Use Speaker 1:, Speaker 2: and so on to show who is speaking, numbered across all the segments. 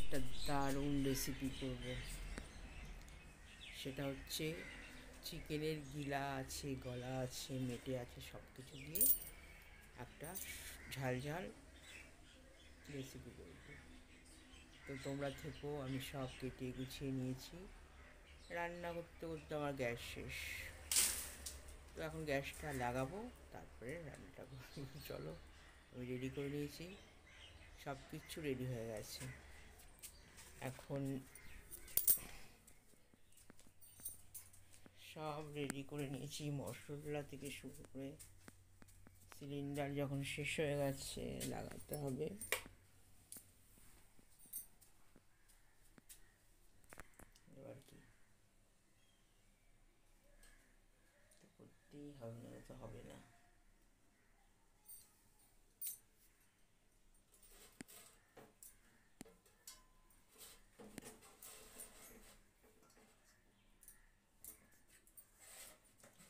Speaker 1: একটা দারুণ রেসিপি করব। সেটা হচ্ছে চিকেনের গিলা আছে, গলা আছে, মেটে আছে, সব কিছু দিয়ে একটা ঝাল ঝাল রেসিপি করব। তো তোমরা থেকো, আমি সব কেটে গুছিয়ে নিয়েছি। রান্না করতে করতে আমার গ্যাস শেষ, তো এখন গ্যাসটা লাগাবো, তারপরে রান্নাটা করবো। চলো, আমি রেডি করে নিয়েছি, সব কিছু রেডি হয়ে গেছে। এখন সব রেডি করে নিয়েছি, মশলা থেকে শুরু করে। সিলিন্ডার যখন শেষ হয়ে গেছে লাগাতে হবে। এবার কি করতেই হবে, না তো হবে না।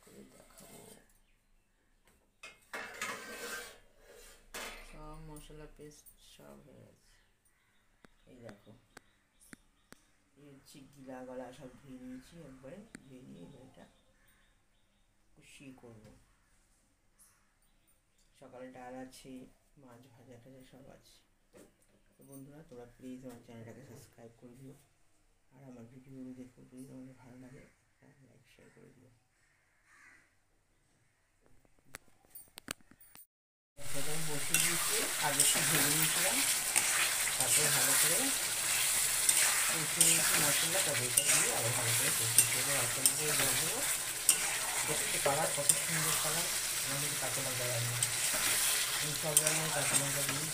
Speaker 1: করে দেখাবো, সব মশলা পেস্ট সব হয়ে গেছে। এই দেখো, এই হচ্ছে গিলা গলা সব ধুয়ে নিয়েছি একবারে, ধুয়ে নিয়ে এবার এটা কষিয়ে করবো। সকালে ডাল আছে, মাছ ভাজা টাজা সব আছে। তো বন্ধুরা, তোমরা প্লিজ আমার চ্যানেলটাকে সাবস্ক্রাইব করে দিও, আর আমার ভিডিওগুলো দেখো, যদি তোমাদের ভালো লাগে একটা লাইক শেয়ার করে দিও। প্রথমে বসিয়ে দিয়েছি, আগে একটু ভেজে নিয়েছিলাম, তারপরে ভালো করে কষিয়ে নিয়েছি মশলা, তারপরে এটা দিয়ে আরও ভালো করে কষিয়ে দেবো। অল্প করে জল দেবো। দেখতে কালার কত সুন্দর কালার। আমার কিন্তু কাঁচা লঙ্কা রান্না, এই সব রান্নায় কাঁচা লঙ্কা দিয়েই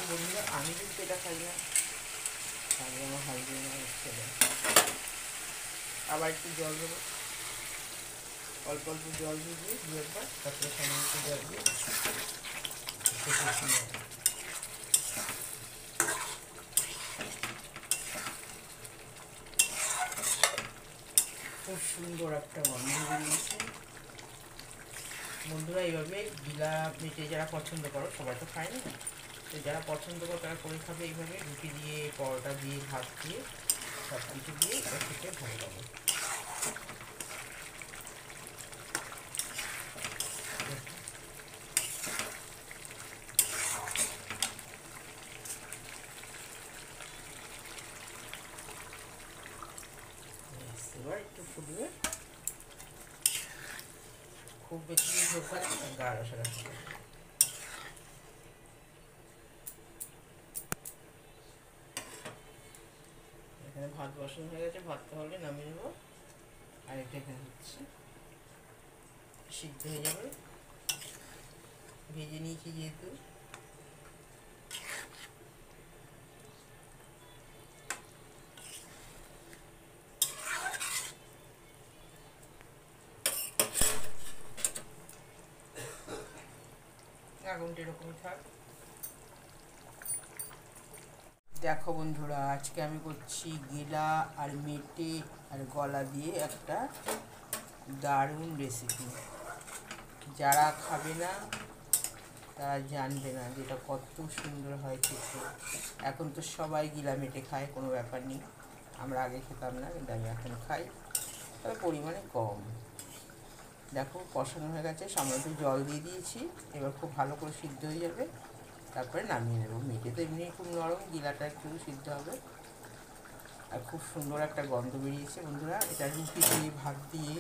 Speaker 1: বন্ধুরা, আমি কিন্তু এটা খাই না, তাহলে আমার হাজবেন্ড ছেলে। আবার একটু জল দেবো, অল্প অল্প জল দিয়ে দিই দু একবার, তারপরে সামান্য জল দিয়ে খুব সুন্দর একটা গন্ধ বেরিয়েছে। বন্ধুরা, এইভাবে গিলা মেটে যারা পছন্দ করো, সবাই তো খায় না, তো যারা পছন্দ করো তারা করে খাবে এইভাবে, রুটি দিয়ে, পরোটা দিয়ে, ভাত দিয়ে, সব কিছু দিয়ে এটা খেতে ভালো লাগে। এবার একটু ফুটবে, খুব বেশি ঝোল পাচ্ছে না, গা রসা রাখছে। এখানে ভাত বসানো হয়ে গেছে, ভাতটা হলে নামিয়ে নেবো। আর এটা এখানে হচ্ছে সিদ্ধ হয়ে যাবে, ভেজে নিয়েছি যেহেতু। আগুনটা এরকমই থাক। দেখো বন্ধুরা, আজকে আমি করছি গিলা আর মেটে আর গলা দিয়ে একটা দারুণ রেসিপি। যারা খাবে না তারা জানবে না যেটা কত সুন্দর হয় খেতে। এখন তো সবাই গিলা মেটে খায়, কোনো ব্যাপার নেই। আমরা আগে খেতাম না, কিন্তু আমি এখন খাই, তবে পরিমাণে কম। দেখো, কষানো হয়ে গেছে, সামান্য একটু জল দিয়ে দিয়েছি। এবার খুব ভালো করে সিদ্ধ হয়ে যাবে, তারপরে নামিয়ে নেবো। মেটে তো এমনি খুব নরম, গিলাটা একটু সিদ্ধ হবে। আর খুব সুন্দর একটা গন্ধ বেরিয়েছে বন্ধুরা। এটা রুটি দিয়ে, ভাত দিয়ে,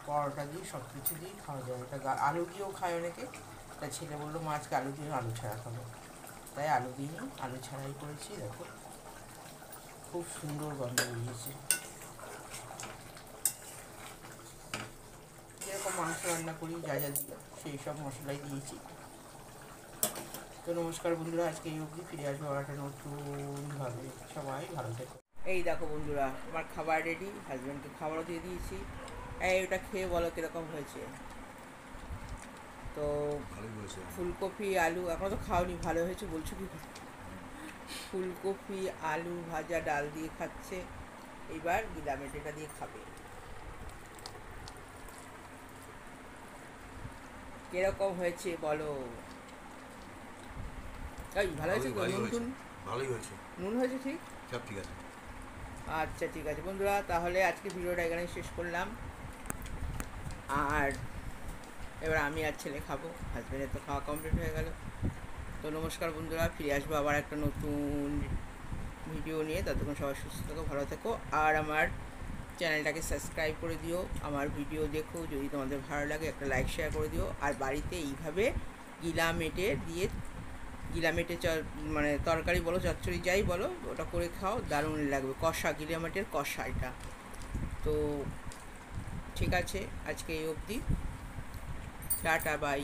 Speaker 1: পরোটা দিয়ে, সব কিছু দিয়েই খাওয়া যায়। এটা আলু দিয়েও খায় অনেকে। তা ছেলে বললো মা আজকে আলু দিয়ে আলু ছাড়া খাবো, তাই আলু দিইনি, আলু ছাড়াই করেছি। দেখো, খুব সুন্দর গন্ধ বেরিয়েছে। যেরকম মাংস রান্না করি, যা যা দিই সেই সব মশলাই দিয়েছি। তো নমস্কার বন্ধুরা, আজকে এই অবধি, ফিরে আসবো আর একটা নতুনভাবে। সবাই ভালো থেকো। এই দেখো বন্ধুরা, আমার খাবার রেডি, হাজব্যান্ডকে খাবারও দিয়ে দিয়েছি। এই ওটা খেয়ে বলো কীরকম হয়েছে। তো ফুলকপি আলু, এখনো তো খাওনি, ভালো হয়েছে বলছো কি? ফুলকপি আলু ভাজা ডাল দিয়ে খাচ্ছে। এবার গিলা মেটেটা দিয়ে খাবে। কিরকম হয়েছে বলো? এই ভালো হয়েছে তো? নুন টুন
Speaker 2: ভালোই হয়েছে,
Speaker 1: নুন হয়েছে ঠিক?
Speaker 2: সব ঠিক আছে।
Speaker 1: আচ্ছা ঠিক আছে বন্ধুরা, তাহলে আজকে ভিডিওটা এখানে শেষ করলাম। আর এবার আমি আর ছেলে খাবো, হাজব্যান্ডের তো খাওয়া কমপ্লিট হয়ে গেল। তো নমস্কার বন্ধুরা, ফিরে আসবো আবার একটা নতুন ভিডিও নিয়ে। ততক্ষণ সবাই সুস্থ থেকো, ভালো থেকো, আর আমার চ্যানেলটাকে সাবস্ক্রাইব করে দিও। আমার ভিডিও দেখো, যদি তোমাদের ভালো লাগে একটা লাইক শেয়ার করে দিও। আর বাড়িতে এইভাবে গিলা মেটে দিয়ে, গিলা মেটে মানে তরকারি বলো, চচ্চড়ি যাই বলো, ওটা করে খাও, দারুণ লাগবে। কষা, গিলা মেটের কষা এটা। তো ঠিক আছে, আজকে এই অবধি, টাটা বাই।